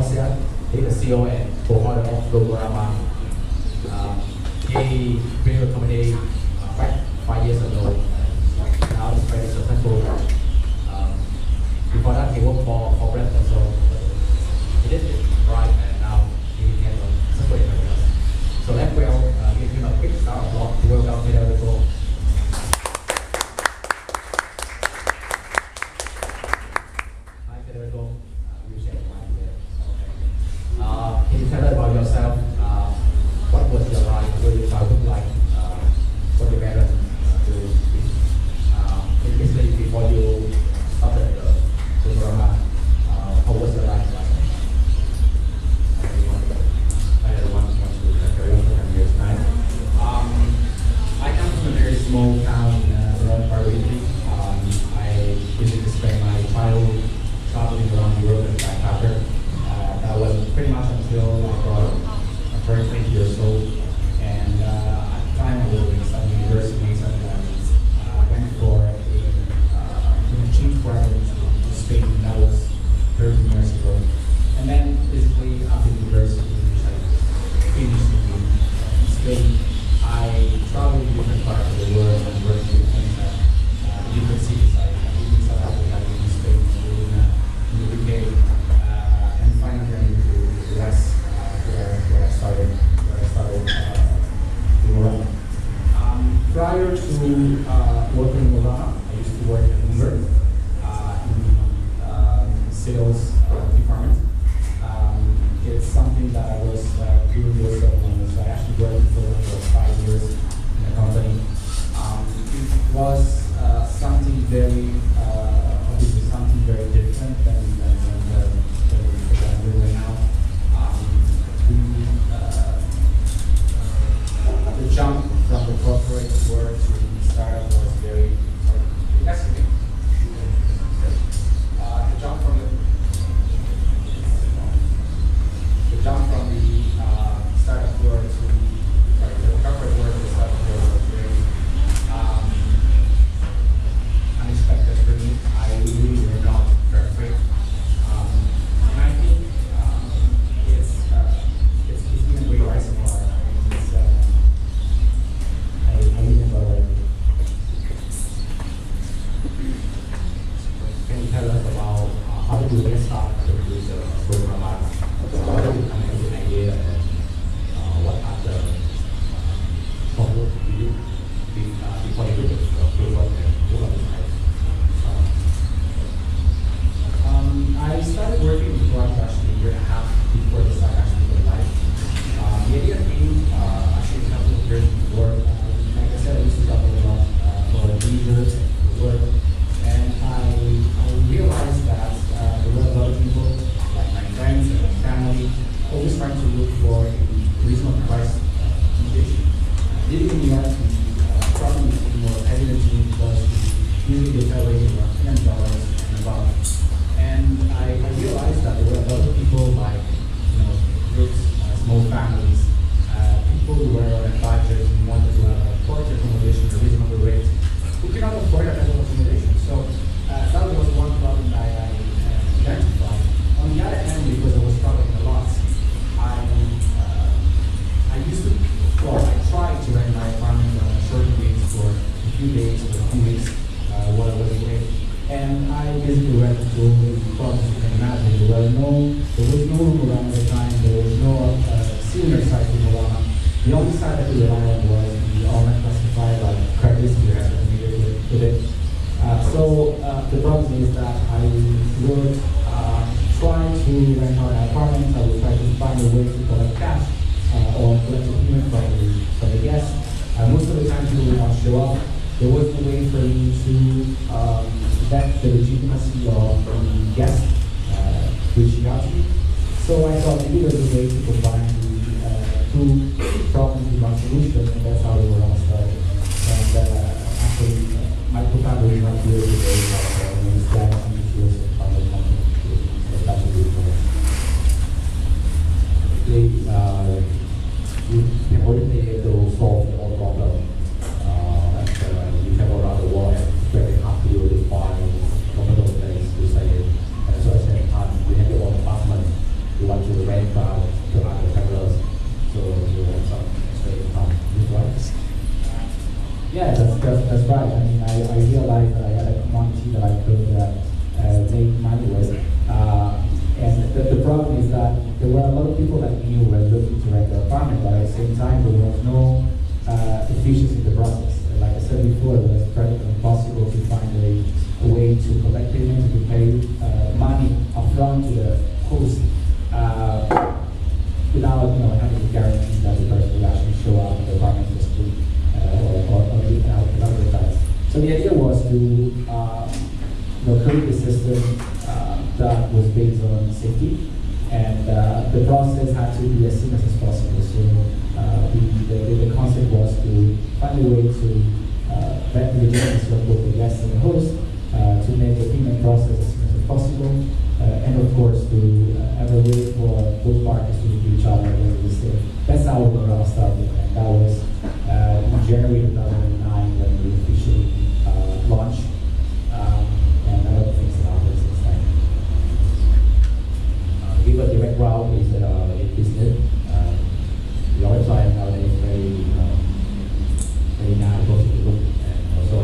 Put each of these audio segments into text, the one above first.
Folcia. He's the CEO and co-founder of Roomorama. He built a company back 5 years ago. Now it's very successful. Before that, he worked for corporate also. He did it right, and now he can separate us. So let's give him a quick round of applause to welcome Federico. Hi, Federico. You share the mic here. Okay. Can you tell us about yourself? What was your life? What your childhood like? What your parents do? Basically, before you started the Roomorama, how was your life like? I come from a very small town around Parvati. I usually spend my childhood traveling around Europe and backpacker. That was pretty much until I turned 20 years old. And at the time I was doing some universities and went for a exchange program to Spain. That was 13 years ago. And then basically after university, which I finished in Spain, I traveled in different parts of the world and worked in different cities. I lived in South Africa, in Spain, in the UK, and finally I moved to the US, where I started Roomorama. Prior to working in Roomorama, I used to work at Bloomberg in sales department. It's something that I was doing for several months. I actually worked for 5 years in the company. It was something very, obviously something very different than what I'm doing right now. The jump from the corporate world to the startup was very fascinating. The jump from the startup world to the corporate world to the startup world was very unexpected for me. I really were not perfect. And I think it's been a great ride so far. I really enjoy it. Can you tell us about how did you get started with the Roomorama? How did you come up with an idea and what are the homework you did before you did the fieldwork and what was it? I started working with Bloomberg actually a year and a half before the site actually went live. The idea came actually a couple of years before. Like I said, I used to travel a lot for leisure, work, and I realized that there were a lot of people, like my friends and my family, always trying to look for a reasonable price accommodation. Living in New York, the problem is more evidently because usually the hotel rate is around $300 and above. And I realized that there were a lot of people like, groups, small families, people who were on a budget and wanted to have a quality accommodation at a reasonable rate, who cannot afford that level of accommodation. So that was one problem that I identified. On the other hand, because I was traveling a lot, I tried to rent my apartment on a short basis for a few days or a few weeks while I was away. And I basically went to the province, you can imagine. There was no Roomorama at the time, there was no similar site to Roomorama. The only site that we relied on was the online classified like Craigslist, we had with it. So the problem is that I would try to rent out an apartment. I would try to find a way to collect cash or collect a payment from the guests. Most of the time people would not show up. There was no way for me to vet the legitimacy of the guest reaching out to me. So I thought maybe there's a way to combine the two problems in one solution, and that's how Roomorama started. And actually, my co-founder is not here today, but he's glad to meet you as a founder of the company. So that's a good one. You can only be able to solve all the problems. You travel around the world and it's very hard to define one of those things to say it. And so I said, you have your own apartment, you want right. I mean, I realized that I had a commodity that I could make money with. And the problem is that there were a lot of people that knew were looking to rent their apartment, but at the same time, there was no efficiency in the process. Like I said before, it was practically impossible to find a way to collect payments, to pay money upfront to the host without having to guarantee that the person will actually show up in the apartment this week or leave out without advertise. So the idea was to create a system that was based on safety, and the process had to be as seamless as possible. So the concept was to find a way to vet the legitimacy of both the guests and the host, to make the payment process as seamless as possible, and of course to have a way for both parties to meet each other at the end of the stay. That's how Roomorama started, and that was in January 2009 when we officially launched, and a lot of things have happened since then. Give a direct route is business. The website nowadays is very navigable to look, and also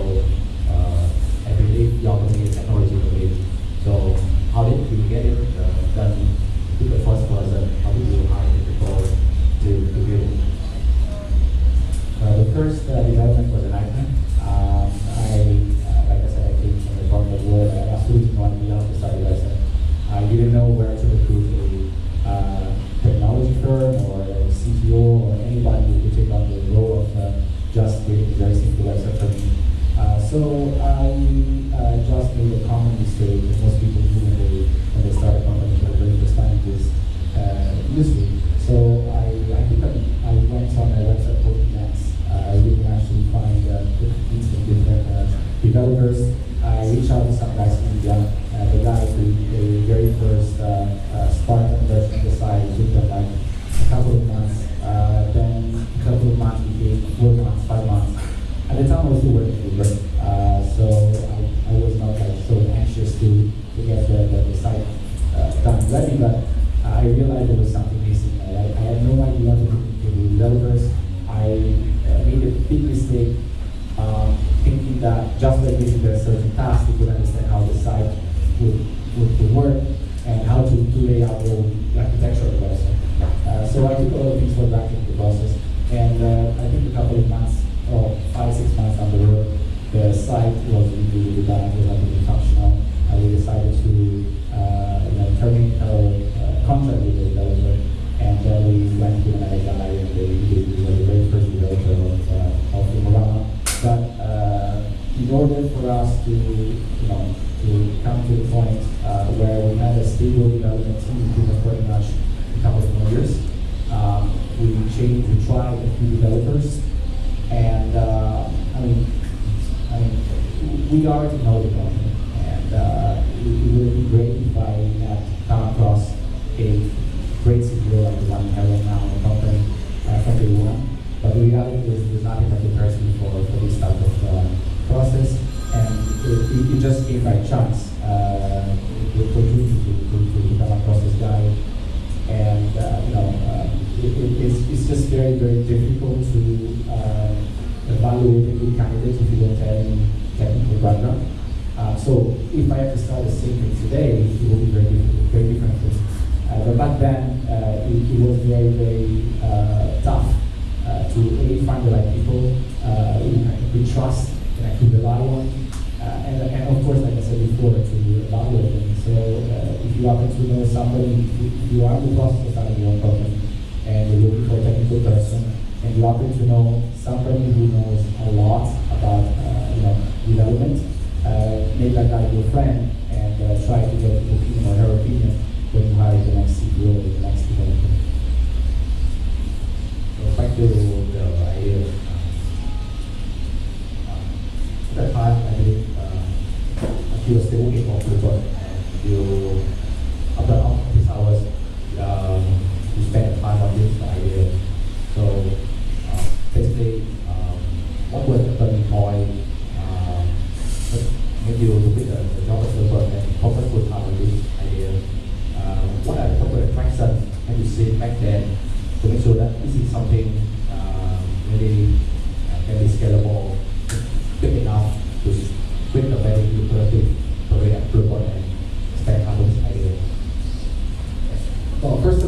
I believe your company is technology related. So how did you get it done to the first person? How did you hire the people to build it? The first development was an iPad. Like I said, I came from the corporate world. I had absolutely no idea how to start a website. I didn't know where to recruit a technology firm or a CTO or anybody who could take on the role of just creating a very simple website for me. So I just made a common mistake that most people do when they start a company for the very first time is useful. So I went on a website called Next. You can actually find 15 different developers. I reached out to some guys in India. The guy created the very first Spartan version of the site. It took them like a couple of months. Then a couple of months became 4 months, 5 months. At the time I was still working with Bloomberg, so I was not like so anxious to get the site done ready, but I realized there was something missing. I had no idea how to communicate with developers. I made a big mistake thinking that just by giving them a certain task, they could understand how the site would work and how to lay out the architectural process. So I took a lot of things for granted in the process, and I think a couple of months or 5-6 months down the road, the site was really done, it was really functional. We decided to terminate our contract with the developer, and we went to another guy, and he was the very first developer of Roomorama. But in order for us to come to the point where we had a stable development team, it took us pretty much a couple of more years. We tried a few developers, and we are a technology company, and it would be great if I had come across a great CTO like the one we have right now in the company from day one. But the reality is there's nothing that prepares me for this type of process, and it just came by chance. The opportunity to come across this guy, and it's just very, very difficult to evaluate a good candidate if you don't have any technical background. So if I have to start the same thing today, it will be very difficult, very different. But back then, it was very, very tough to find the right people who I could trust and I could rely on. And of course, like I said before, to evaluate them. So if you happen to know somebody, if you are in the process of starting your own company and you're looking for a technical person, and you happen to know somebody who knows a lot about development, make that guy your friend and try to get his opinion or her opinion when you hire the next CTO or the next developer. So back to the idea. At that time, I believe you were still working for Bloomberg, and you, after office hours, you spent time on this idea. So basically, what was the turning point that made you to quit the job at Bloomberg and focus full time on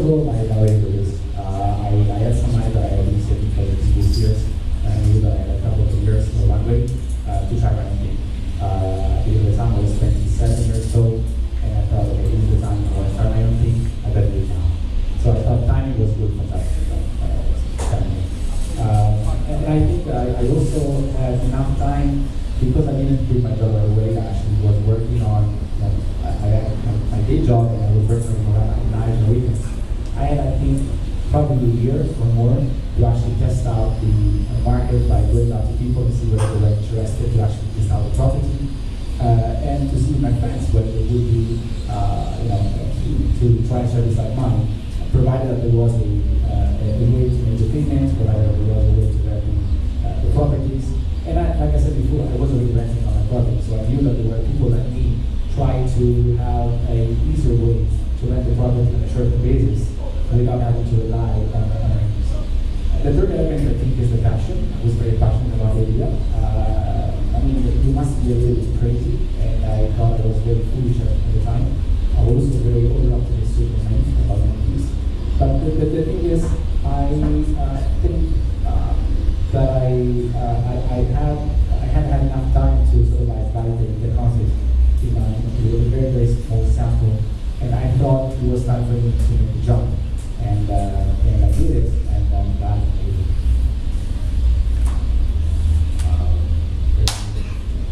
of all, I evaluated this. I had some money that I had been saving for the previous years, and I knew that I had a couple of years in the runway to try my own thing. Because the time I was 27 years old, and I thought, okay, this is the time I want to start my own thing, I better do it now. So I thought timing was good for that. And I think I also had enough time, because I didn't quit my job right away. I actually was working on, I had my day job, and I was working on nights and weekends. I had, I think, probably a year or more to actually test out the market by going out to people to see whether they were interested to actually test out the property, and to see my friends whether they would be, to try and service like mine, provided that there was a way to make the payments, provided that there was a way to rent the properties. And like I said before, I wasn't really renting on my property, so I knew that there were people like me trying to have an easier way to rent the property on a short-term basis without having to rely on earnings. The third element, I think, is the passion. I was very passionate about the idea. I mean, you must be a little bit crazy, and I thought I was very foolish at the time. I was also very over-optimistic about my piece. But the thing is, I think that I had had enough time to sort of like validate the concept in a very, very small sample, and I thought it was time for me to make a jump, and I did it, and I'm glad I did it.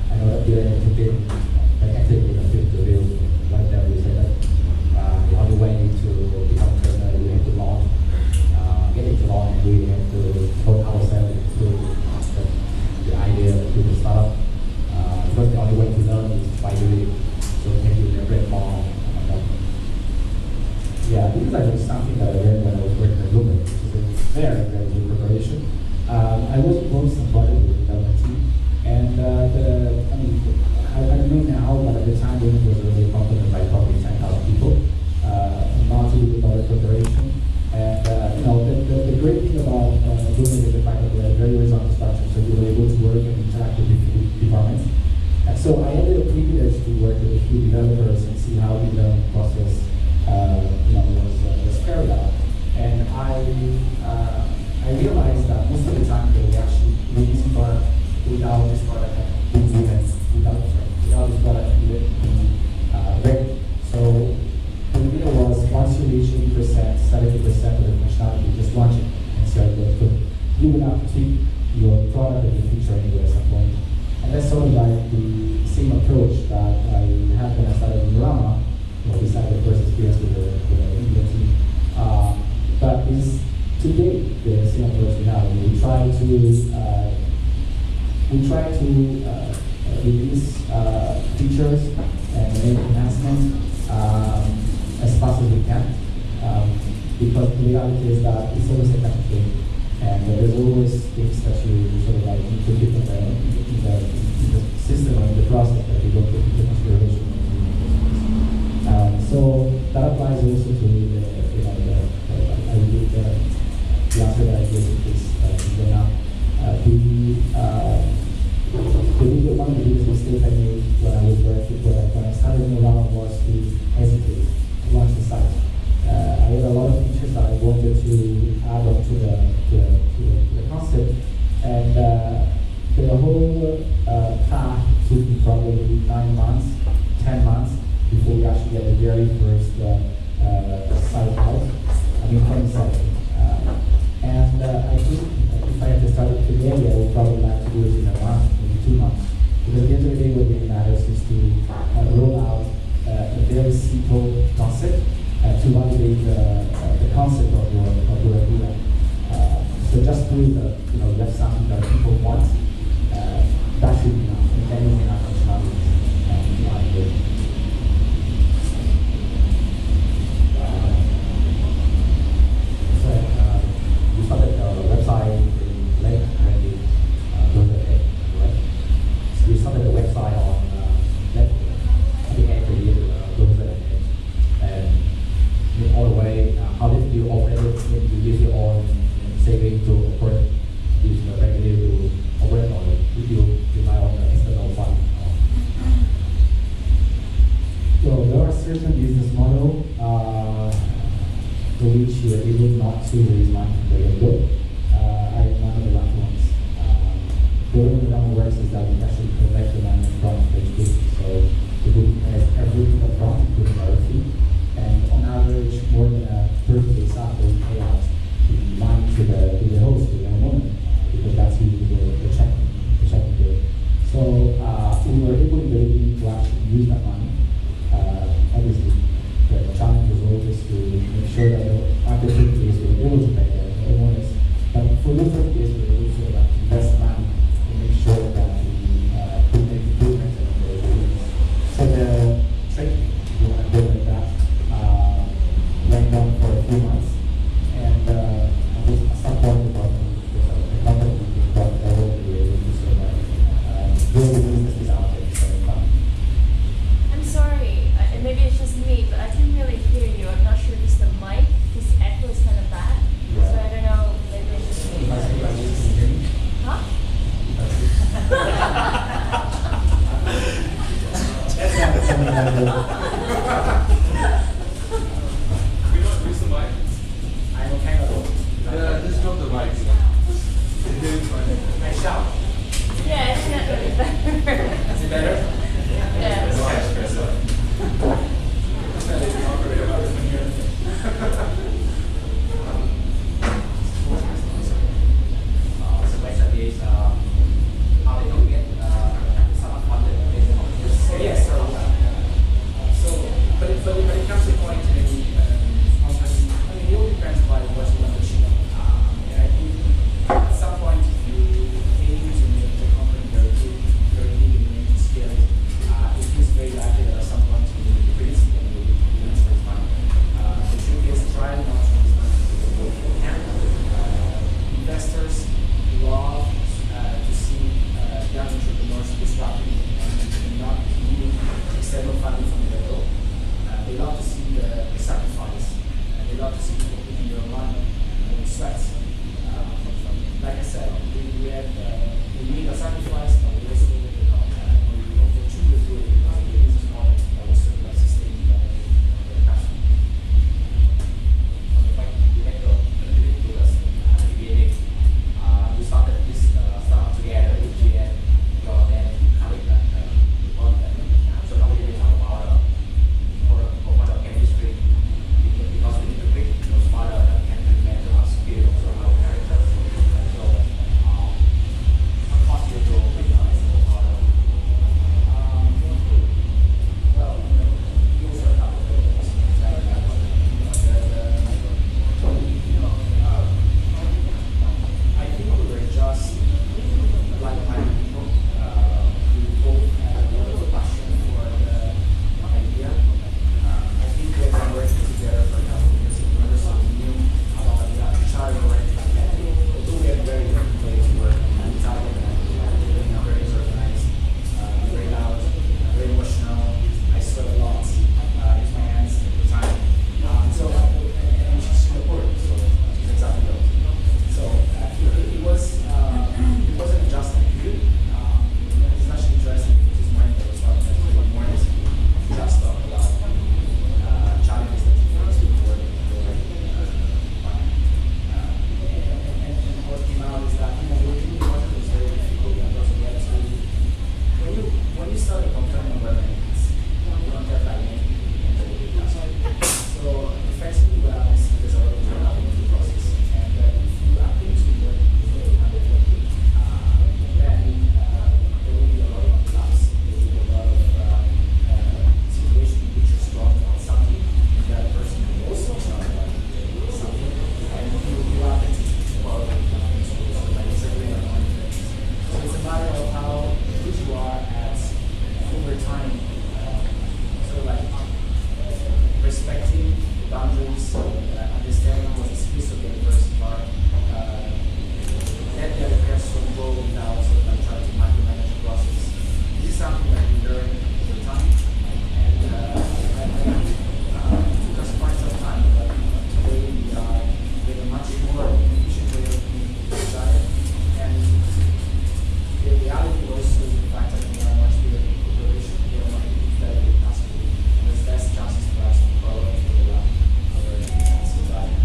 I know that you're entertaining, like actively contribute to the real like that we say that the only way to become a entrepreneur, we have to launch, get into launch, and we have to put ourselves through the idea to the startup. Because the only way to learn is by doing it. So can you elaborate more on that? Yeah, because I think something that I learned when I was working at Bloomberg, which is a very, very good preparation. I was involved in some project with the development team, and I know now, but at the time Bloomberg was a really company by probably 10,000 people, multi-billion-dollar corporation. And the great thing about Bloomberg is the fact that we had very horizontal structure, so we were able to work and interact with different departments. And so I had the privilege to work with a few developers and see how the development process was carried out. And I realized that most of the time they were actually releasing product without this product being without this product even being ready. So the idea was once you reach 80%, 70% of the functionality, you just launch it and see how it goes. So you will have to tweak your product and your feature anyway at some point. And that's sort of like the same approach that I had when I started Roomorama, besides the first experience with the Indian team. But is today the same approach we have. We try to release features and make enhancements as fast as we can. Because the reality is that it's always a catch game. And there's always things that you sort of like need to keep in the system or in the process that you don't take into consideration. So that applies also to the answer that I gave is now. One of the biggest mistakes I made when I was working, when I started Roomorama was to hesitate to launch the site. I had a lot of features that I wanted to add on to the concept, and the whole path took me probably 9 months, 10 months before we actually get the very first site out. I mean, from site. And I think if I had to start it today, I would probably like to do it in a month, maybe 2 months. Because at the end of the day, what really matters is to roll out a very simple concept to validate the concept of your idea. So just prove that you have something that people want. That should be enough. And then you can have functionality and validate. You started the website in late 2008, right? So you started the website on at the end of the year 2008, and all the way. How did you operate it? Did you use your own saving to operate this regularly to operate, or did you rely on the external fund? So there are certain business models for which you were able not to raise money from the window are one of the lucky ones. The way the number works is that we actually collect the money from the education. So the book has everything up front, including our fee. And on average, more than a 30-day cycle, we pay out the money to the host, to the owner, because that's usually the checking day. So we were able in the beginning to actually use that money. Obviously, the challenge was always to make sure that after 30 days we were able to pay the owners. But for those 30 days, we were able to invest money to make sure that we could make improvements in the business. So the trick, if you want to do it like that, went on for a few months. And at some point, the company got able to be able to survive. Build the business out there. I'm sorry, maybe it's just me, but I can't really hear you. I'm not sure if it's the mic. This echo is kind of bad. Yeah. So I don't know, maybe it's just me. Huh? We don't use the mic. I'm kind of. Yeah, just drop the mic. I shout. Yeah, it's not really better. Is it better? Yeah. So basically, is how they can get some funded based on this. Yes. But it comes to a point, maybe, I mean, it all depends by what you want to achieve. And I think at some point, if you aim to make the company very big, very big, and make it scale, it is very likely that at some point you will decrease and you will raise money. The trick is try not to raise money if you can. Investors love to see young entrepreneurs disrupting and not needing external funding from the door. They love to see the sacrifice. They love to see people putting their money and sweat. Like I said, we need a sacrifice, but we also need the opportunity to do it because the business model that was sustained by the customer. You make your because at the beginning, you started this startup together with GM, your then colleague that you want that. So now we will talk about for the chemistry because we need to pick those model that can implement our skills or our characters. So what caused you to pick this model? Well, you also have a couple of things. I think we were just like-minded people. We both had a little bit of passion for the idea. I think we had been working together for a couple of years together, so we knew about each other already. Although we had very different ways to work, I'm Italian and very disorganized, very loud, very emotional. I sweat a lot. Use my hands at the time. And she's Singaporean, so she's exactly those. So it was an adjustment period. It's actually interesting because this morning I was talking about the mornings. We just talked about challenges that you face with work and what came out is that working with one is very difficult because we had to when you start a company on web you don't have that many people. So effectively what happens is there's a lot of turnover in the process. And if you happen to work with a kind of working, then there will be a lot of collapse. There will be a lot of situations in which you're strong about something, and the other person will also be strong about something, and you happen to borrow it from the so like it's a great annoying thing. So it's a matter of how good you are at over time, sort of like respecting the boundaries, understanding what the space of the other person are, let the other person go without sort of like trying to micromanage the process. This is something that we learn over time, and I think it does quite some time, but today we have a much more efficient way of being desired, and the reality also is the fact that we are much bigger corporation, we are much better with customers, and there's less chances for us to follow and figure out our business.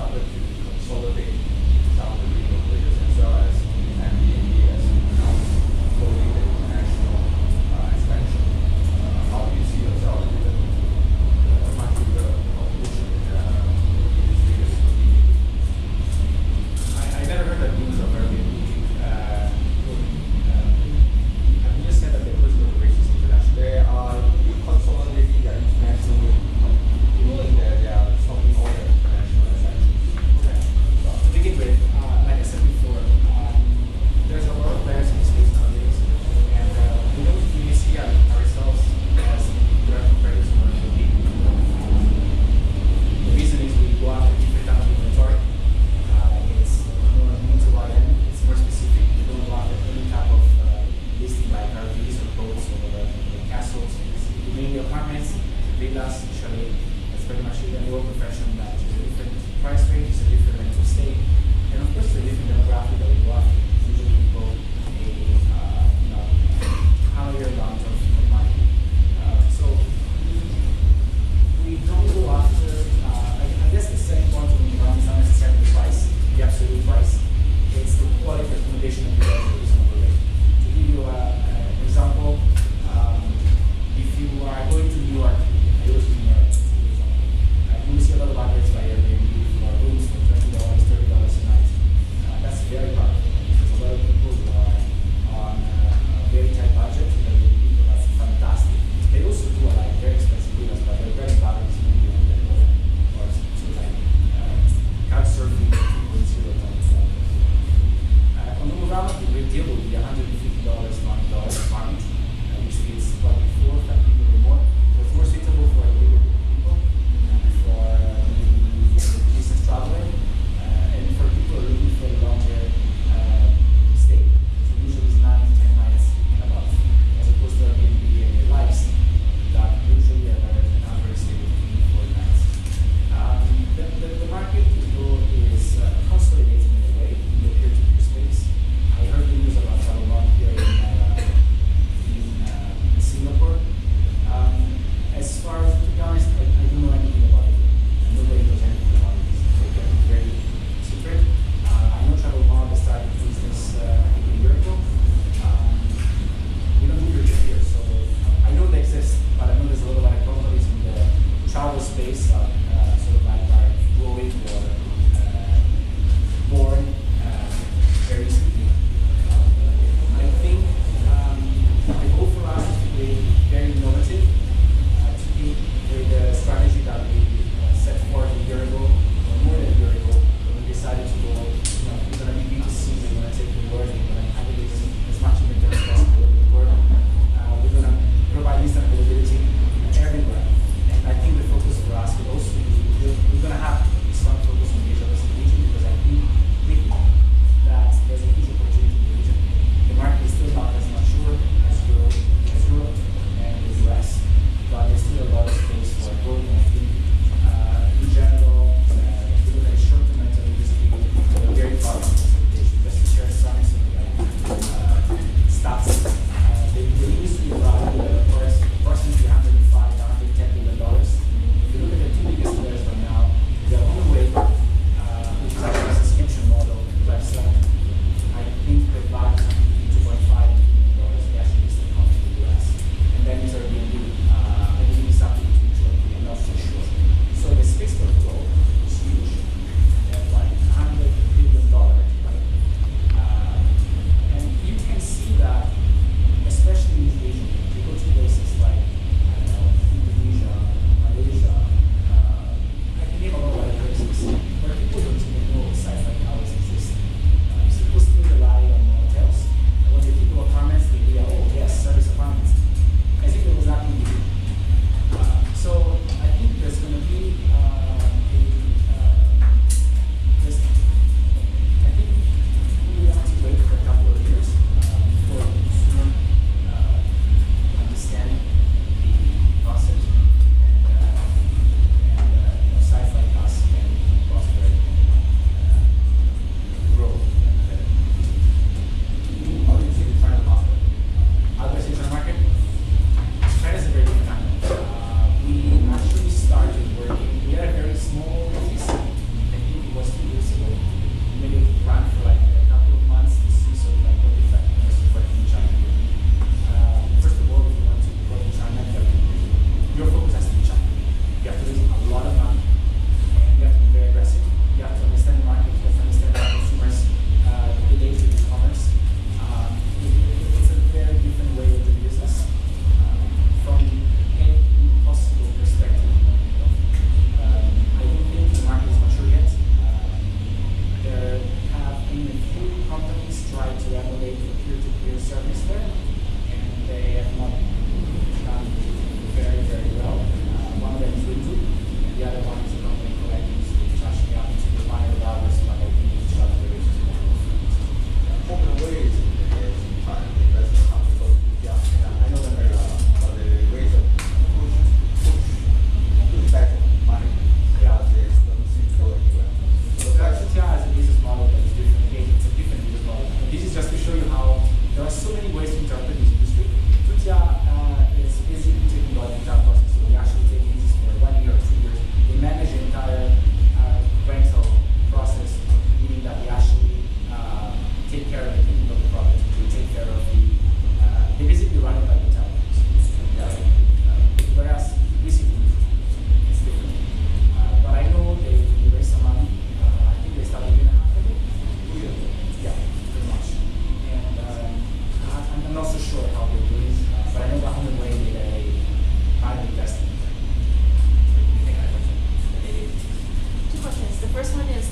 started to consolidate some of the regional players as well as Airbnb has announced slowly the international expansion. How do you see yourself given the much bigger competition in this biggest community? I never heard that news of Airbnb. Have you just said that they closed the operations internationally? They are consolidating their international, meaning that they are stopping all their international transactions. Okay. Well, to begin with, like I said before, there's a lot of players in the space nowadays, and we see ourselves as direct competitors for Airbnb. The reason is we go after different type of inventory. It's more mean to our end. It's more specific. We don't go after any type of listing like RVs or boats or castles. We mainly apartments, villas, chalet. That's pretty much it. And the whole profession that is a different price range, it's a different length of stay, and of course, it's a different demographic that we go after. Usually, people a higher amount of money. So we don't go after. I guess the selling point when you run is not necessarily the price, the absolute price. It's the quality of accommodation that you get at a reasonable rate. To give you an example, if you are going to New York, I go to New York, for example, you will see a lot of advertisements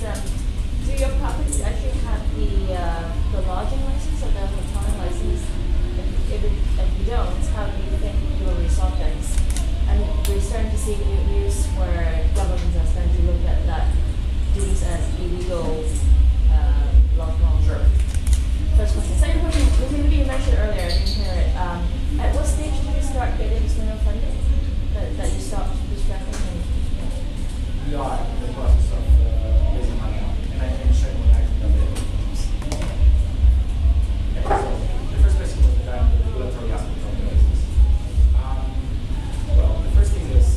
do your properties actually have the lodging license or the hotel license? If you don't, how do you think you will resolve this? And we're starting to see news where governments are starting to look at that these as illegal lockdown. Sure. First question. Second question, maybe you mentioned earlier, I didn't hear it. At what stage did you start getting external funding that you stopped distracting? We are in the process of raising money now, and I can check what I can do. Okay, so the first question was regarding the regulatory aspect of the business. Well, the first thing is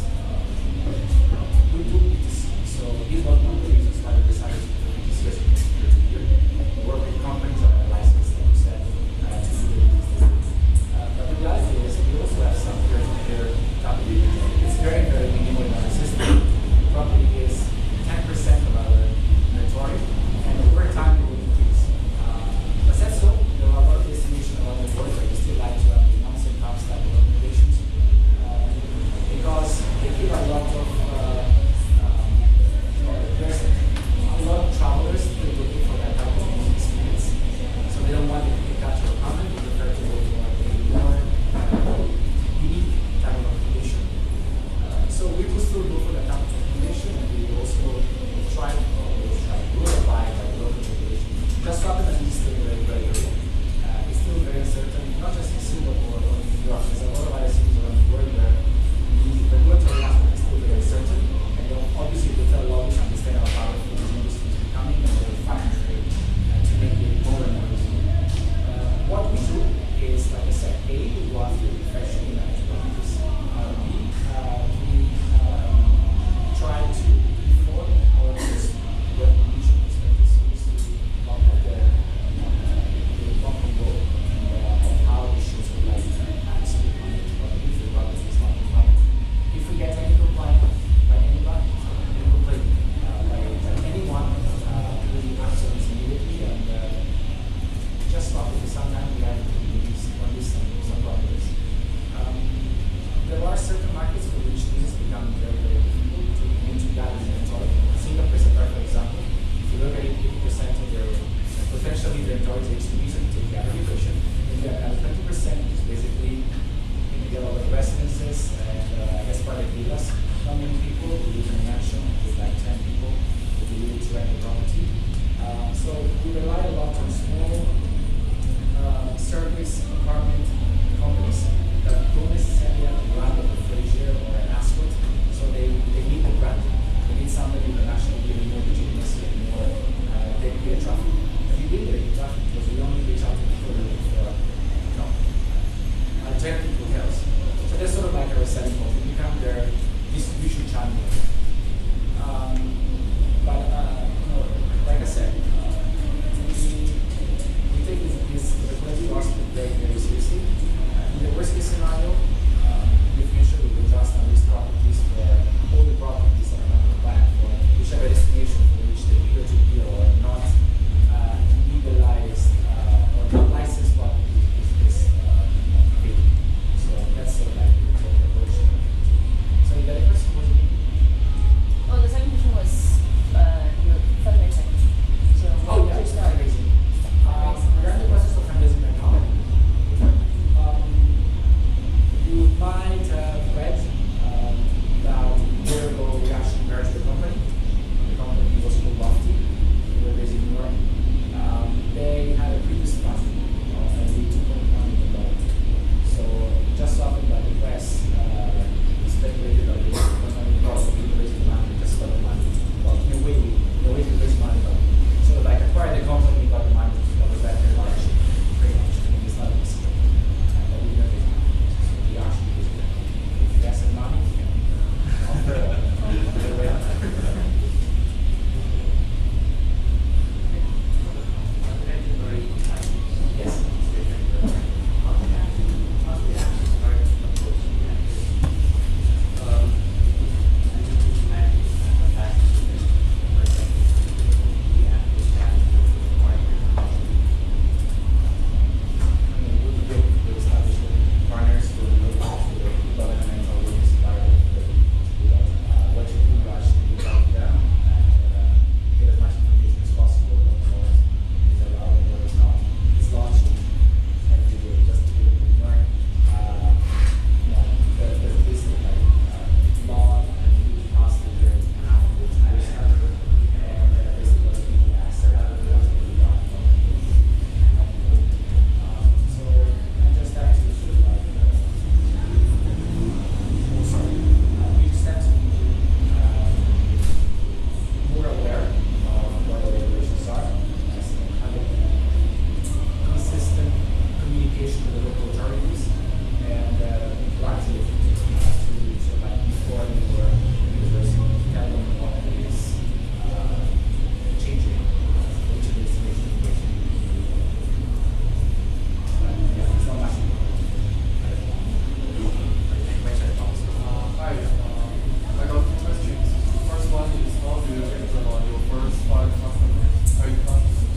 are you confident?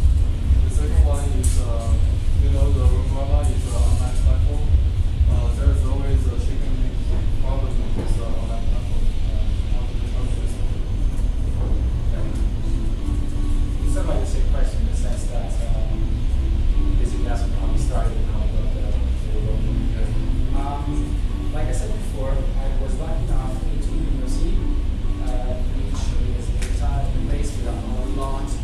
The second one is, you know, the Roomorama is an online platform. There is always a chicken problem with this online platform. How do you solve this? It's sort of like the same question in the sense that basically asking how we started and how we got the role. Like I said before, I was lucky enough into university, which is a time and place with a lot of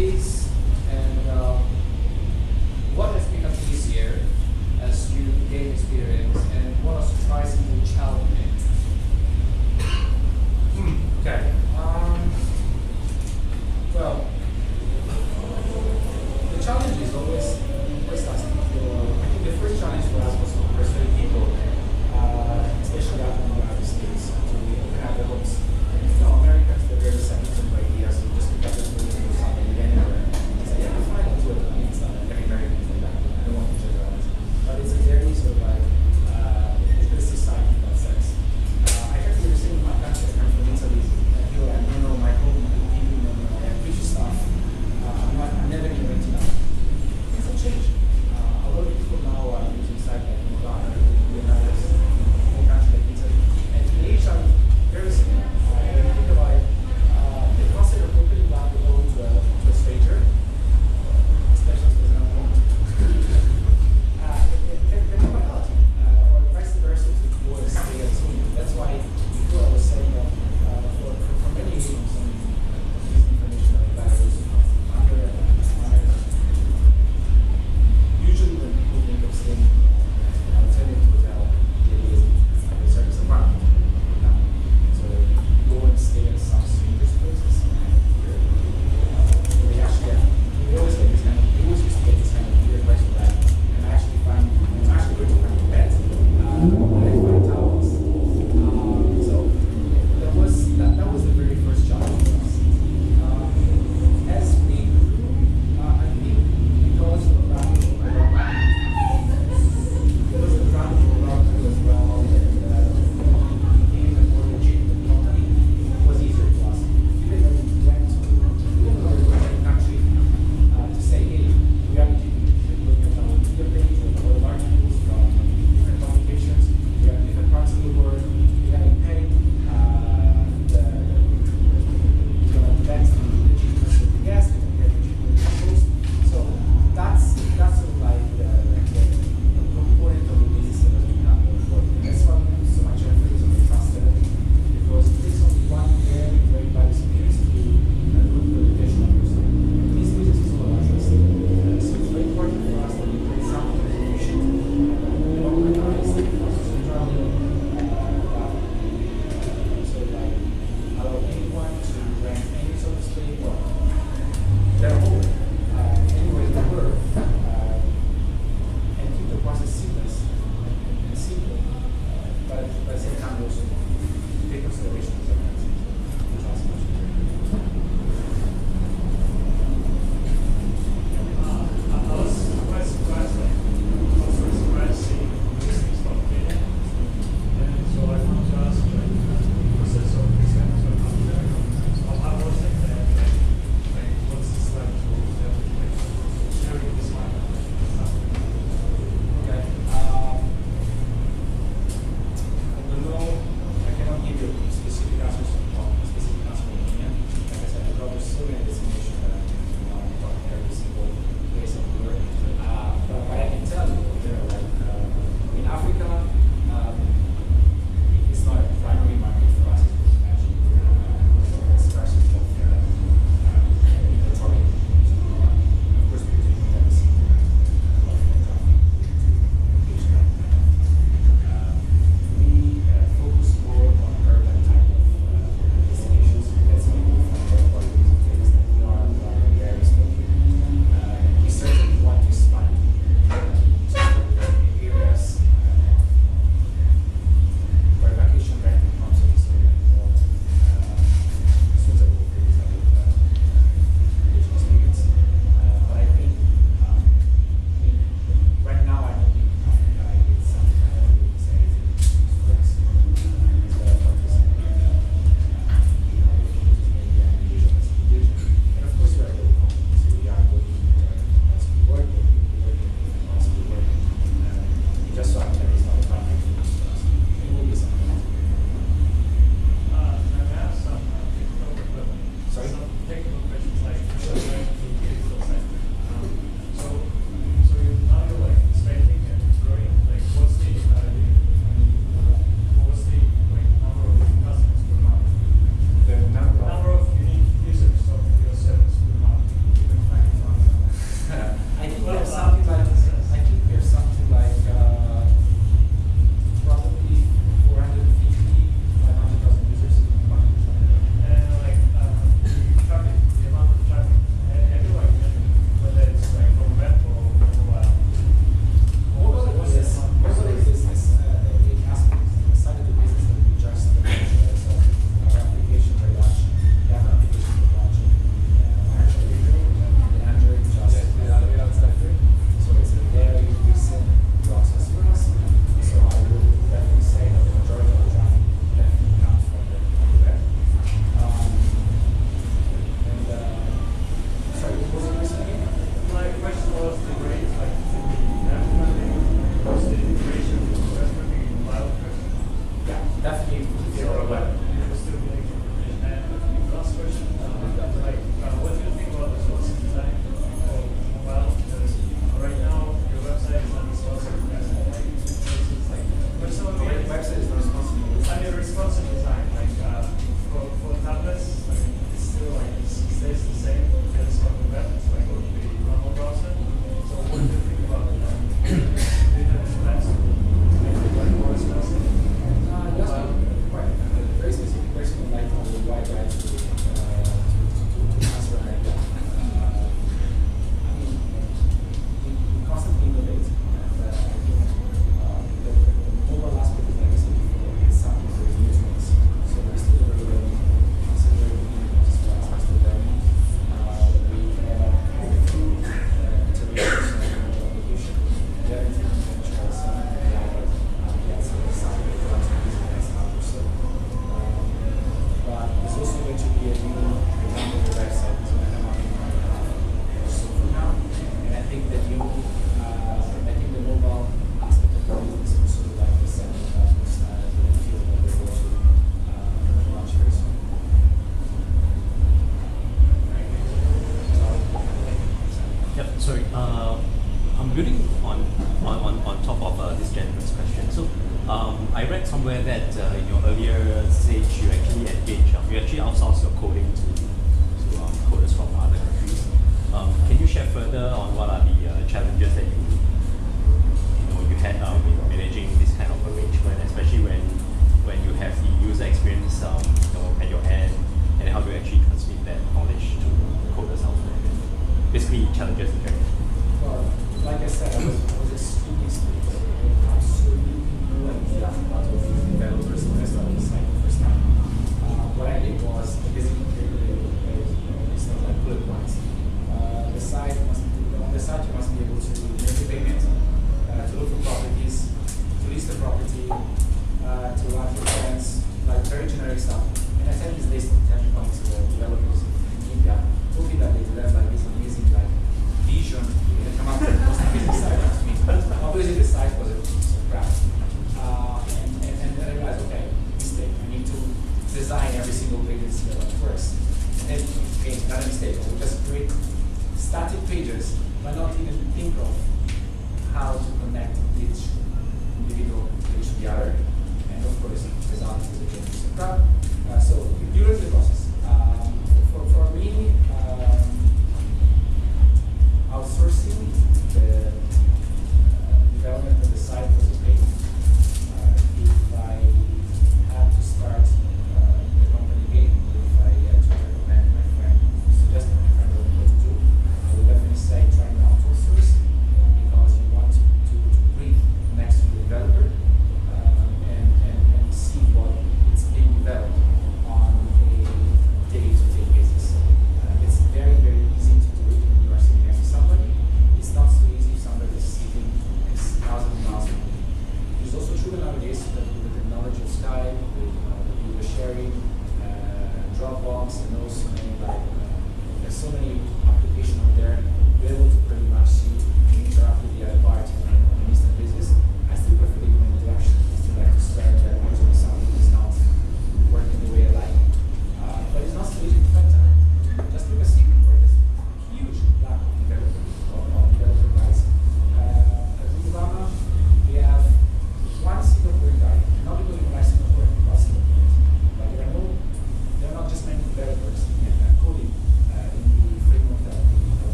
pace, and what has become easier as you gain experience, and what are surprisingly challenging? Okay. Well, the challenge is always asking for. I think the first challenge for us was to persuade people, especially out in the United States, to open up the hooks. And Americans, they're very receptive to ideas, so just because it's moving to something anywhere. outsource your coding to coders from other countries. Can you share further on what are the challenges that you had in managing this kind of arrangement, especially when you have the user experience at your end, and how do you actually transmit that knowledge to coders out there? Basically, challenges in general. Well, like I said, I was extremely strict. Absolutely no idea about developers when I started the site the first time. What I did was basically it's not like bullet points. On the site you must be able to make a payment, to look for properties, to list the property, to run for friends, like very generic stuff. And I sent this list of 10 points to the developers in India, hoping that they develop like this amazing like vision and come up with the most amazing site to me. Obviously the site was a crap. And then I realized, okay, mistake. I need to design every single page that works. And then, okay, not a mistake. I would just create static pages, but not even think of how to connect each individual page to the other. And of course, the result is again just a crap. So during the process, for me, outsourcing the development of the site was a pain. If I had to start the company again, if I had to recommend my friend, suggest my friend what to do, I would definitely say try not to outsource because you want to breathe next to the developer and see what is being developed on a day-to-day basis. It's very, very easy to do it when you are sitting next to somebody. It's not so easy if somebody is sitting thousands of miles away. It's also true nowadays that with the technology of Skype, with the video sharing, Dropbox, and also there's so many applications out there, you're able to pretty much see and interact with the other party